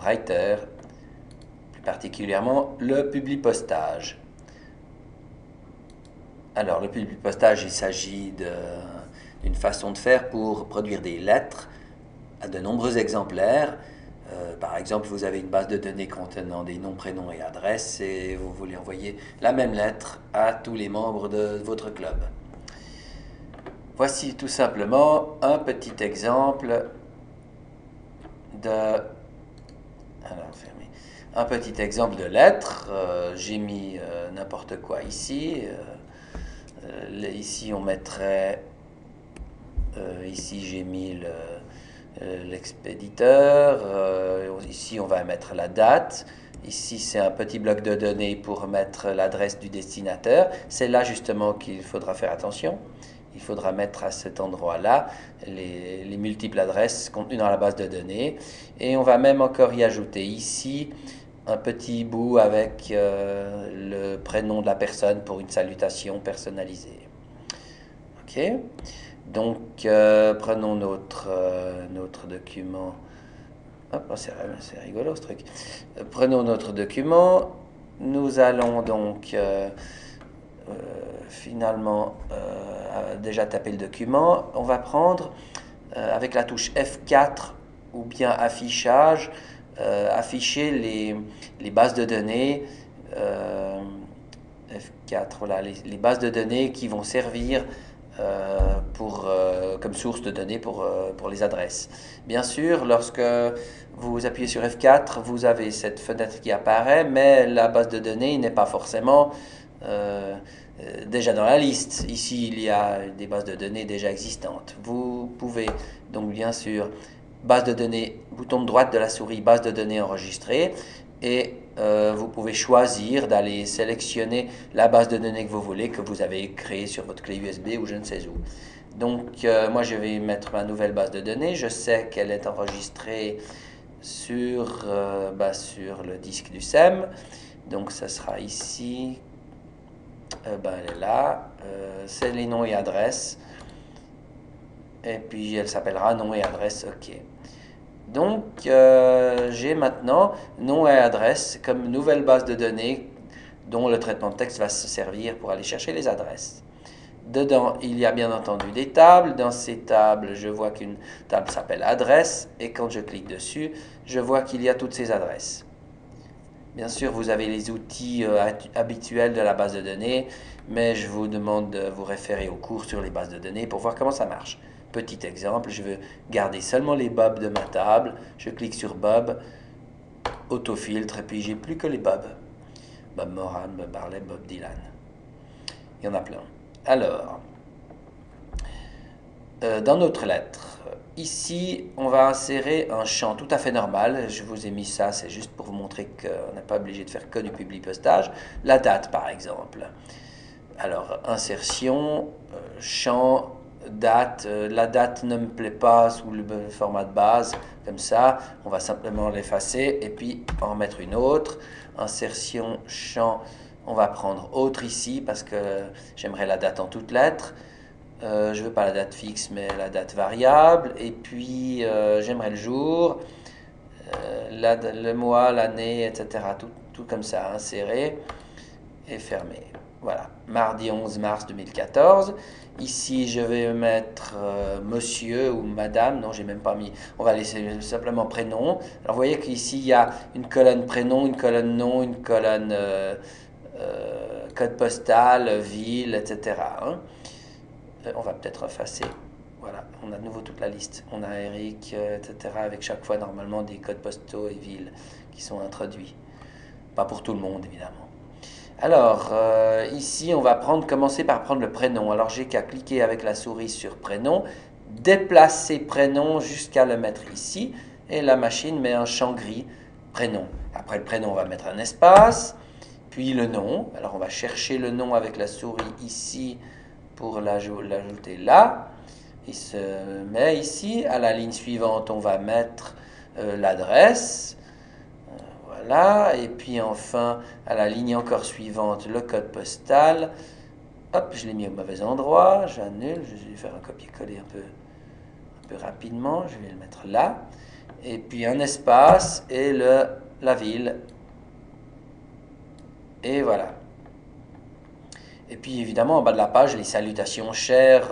Writer, plus particulièrement le Publipostage. Alors, le Publipostage, il s'agit d'une façon de faire pour produire des lettres à de nombreux exemplaires. Par exemple, vous avez une base de données contenant des noms, prénoms et adresses et vous voulez envoyer la même lettre à tous les membres de votre club. Voici tout simplement un petit exemple de... Alors, fermez. Un petit exemple de lettre. J'ai mis n'importe quoi ici. Ici, on mettrait... ici, j'ai mis l'expéditeur. Ici, on va mettre la date. Ici, c'est un petit bloc de données pour mettre l'adresse du destinataire. C'est là justement qu'il faudra faire attention. Il faudra mettre à cet endroit-là les multiples adresses contenues dans la base de données. Et on va même encore y ajouter ici un petit bout avec le prénom de la personne pour une salutation personnalisée. OK? Donc, prenons notre document. Hop, c'est rigolo ce truc. Prenons notre document. Nous allons donc finalement déjà taper le document. On va prendre avec la touche F4 ou bien affichage, afficher les bases de données. F4, voilà, les bases de données qui vont servir comme source de données pour les adresses. Bien sûr, lorsque vous appuyez sur F4, vous avez cette fenêtre qui apparaît, mais la base de données n'est pas forcément déjà dans la liste. Ici, il y a des bases de données déjà existantes. Vous pouvez donc bien sûr, base de données, bouton de droite de la souris, base de données enregistrée, et vous pouvez choisir d'aller sélectionner la base de données que vous voulez, que vous avez créée sur votre clé USB ou je ne sais où. Donc, moi, je vais mettre ma nouvelle base de données. Je sais qu'elle est enregistrée sur le disque du SEM. Donc, ça sera ici. Elle est là. C'est les noms et adresses. Et puis, elle s'appellera nom et adresse. OK. Donc, j'ai maintenant nom et adresse comme nouvelle base de données dont le traitement de texte va se servir pour aller chercher les adresses. Dedans, il y a bien entendu des tables. Dans ces tables, je vois qu'une table s'appelle adresse et quand je clique dessus, je vois qu'il y a toutes ces adresses. Bien sûr, vous avez les outils habituels de la base de données, mais je vous demande de vous référer au cours sur les bases de données pour voir comment ça marche. Petit exemple, je veux garder seulement les bobs de ma table. Je clique sur Bob, autofiltre, et puis j'ai plus que les bobs. Bob Moran, Bob Marley, Bob Dylan. Il y en a plein. Alors, dans notre lettre, ici, on va insérer un champ tout à fait normal. Je vous ai mis ça, c'est juste pour vous montrer qu'on n'est pas obligé de faire que du Publipostage. La date, par exemple. Alors, insertion, champ, date. La date ne me plaît pas sous le format de base, comme ça. On va simplement l'effacer et puis en remettre une autre. Insertion, champ, on va prendre autre ici parce que j'aimerais la date en toutes lettres. Je ne veux pas la date fixe, mais la date variable. Et puis, j'aimerais le jour, le mois, l'année, etc. Tout comme ça, inséré et fermé. Voilà, mardi 11 mars 2014. Ici, je vais mettre monsieur ou madame. Non, j'ai même pas mis. On va laisser simplement prénom. Alors, vous voyez qu'ici, il y a une colonne prénom, une colonne nom, une colonne code postal, ville, etc. Hein. On va peut-être effacer. Voilà, on a de nouveau toute la liste. On a Eric, etc. avec chaque fois normalement des codes postaux et villes qui sont introduits. Pas pour tout le monde, évidemment. Alors, ici, on va commencer par prendre le prénom. Alors, j'ai qu'à cliquer avec la souris sur prénom, déplacer prénom jusqu'à le mettre ici, et la machine met un champ gris prénom. Après le prénom, on va mettre un espace, puis le nom. Alors, on va chercher le nom avec la souris ici pour l'ajouter là. Il se met ici. À la ligne suivante, on va mettre l'adresse. Voilà, et puis enfin, à la ligne encore suivante, le code postal. Hop, je l'ai mis au mauvais endroit, j'annule, je vais faire un copier-coller un peu rapidement, je vais le mettre là. et puis un espace et la ville. Et voilà. Et puis évidemment en bas de la page, les salutations chères,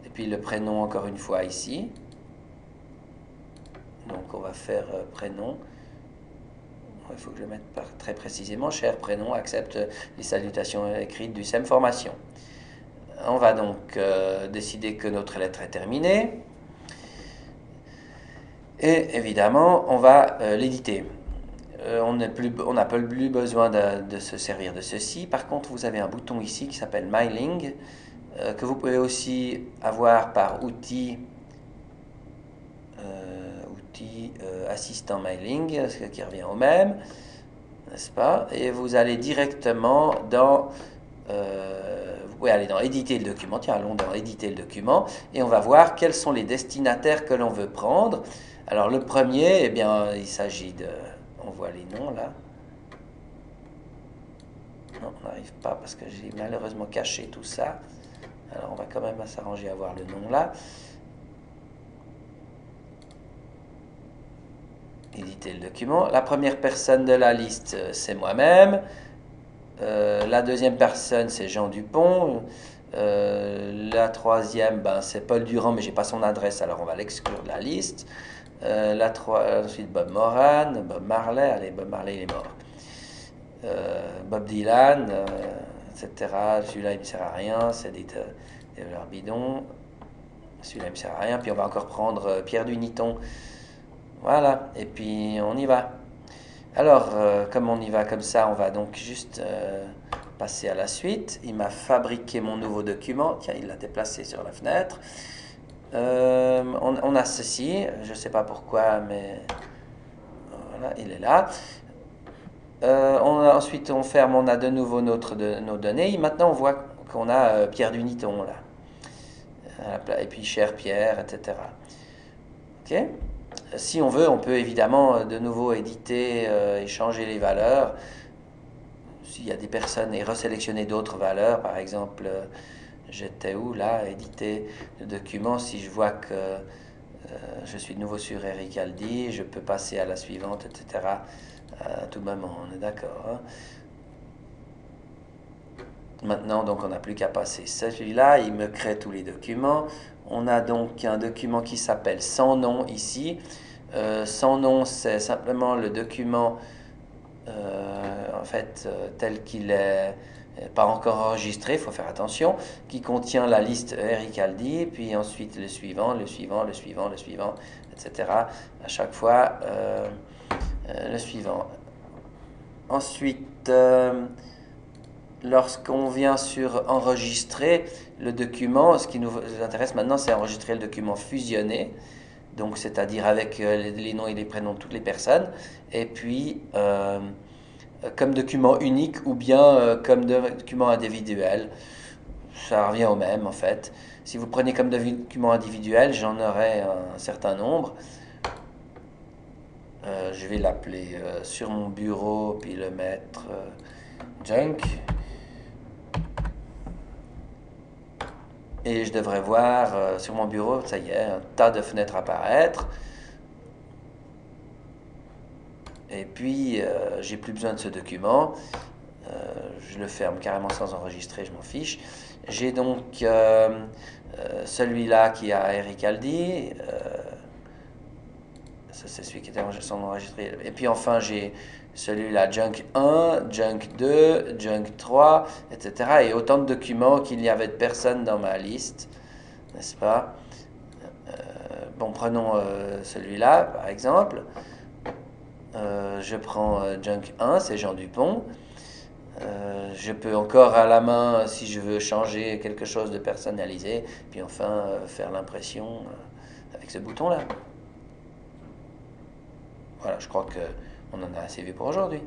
et puis le prénom encore une fois ici. Donc on va faire prénom. Il faut que je mette très précisément, cher prénom, accepte les salutations écrites du SEM Formation. On va donc décider que notre lettre est terminée. Et évidemment, on va l'éditer. On n'a plus besoin de se servir de ceci. Par contre, vous avez un bouton ici qui s'appelle Mailing, que vous pouvez aussi avoir par outil assistant mailing, ce qui revient au même, n'est-ce pas? Et vous allez directement dans, vous pouvez aller dans éditer le document, tiens, allons dans éditer le document, et on va voir quels sont les destinataires que l'on veut prendre. Alors le premier, eh bien, il s'agit de, on voit les noms là. Non, on n'arrive pas parce que j'ai malheureusement caché tout ça. Alors on va quand même s'arranger à voir le nom là. Éditer le document. La première personne de la liste, c'est moi-même. La deuxième personne, c'est Jean Dupont. La troisième, ben, c'est Paul Durand, mais j'ai pas son adresse, alors on va l'exclure de la liste. Ensuite, Bob Moran, Bob Marley. Allez, Bob Marley, il est mort. Bob Dylan, etc. Celui-là, il ne me sert à rien. C'est des valeurs bidons. Celui-là, il ne me sert à rien. Puis on va encore prendre Pierre Duniton. Voilà, et puis on y va. Alors, comme on y va comme ça, on va donc juste passer à la suite. Il m'a fabriqué mon nouveau document. Tiens, il l'a déplacé sur la fenêtre. On a ceci, je ne sais pas pourquoi, mais voilà, il est là. Ensuite, on ferme, on a de nouveau nos données. Maintenant, on voit qu'on a Pierre Duniton, là. Et puis, cher Pierre, etc. OK? Si on veut, on peut évidemment de nouveau éditer et changer les valeurs. S'il y a des personnes et resélectionner d'autres valeurs, par exemple, j'étais où là, éditer le document. Si je vois que je suis de nouveau sur Eric Aldi, je peux passer à la suivante, etc. À tout moment, on est d'accord. Hein? Maintenant, donc, on n'a plus qu'à passer celui-là. Il me crée tous les documents. On a donc un document qui s'appelle sans nom ici. Sans nom, c'est simplement le document en fait tel qu'il est pas encore enregistré, il faut faire attention, qui contient la liste Eric Aldi, puis ensuite le suivant, le suivant, le suivant, le suivant, etc. À chaque fois, le suivant. Ensuite, lorsqu'on vient sur enregistrer le document, ce qui nous intéresse maintenant, c'est enregistrer le document fusionné, donc c'est-à-dire avec les noms et les prénoms de toutes les personnes, et puis comme document unique ou bien comme document individuel. Ça revient au même en fait. Si vous prenez comme document individuel, j'en aurai un certain nombre. Je vais l'appeler sur mon bureau, puis le mettre junk. Et je devrais voir sur mon bureau, ça y est, un tas de fenêtres apparaître. Et puis, j'ai plus besoin de ce document. Je le ferme carrément sans enregistrer, je m'en fiche. J'ai donc celui-là qui a Eric Aldi. Ça, c'est celui qui était sans enregistrer. Et puis enfin, j'ai celui-là, Junk 1, Junk 2, Junk 3, etc. Et autant de documents qu'il y avait de personnes dans ma liste, n'est-ce pas? Bon, prenons celui-là, par exemple. Je prends Junk 1, c'est Jean Dupont. Je peux encore à la main, si je veux changer quelque chose de personnalisé, puis enfin faire l'impression avec ce bouton-là. Voilà, je crois qu'on en a assez vu pour aujourd'hui.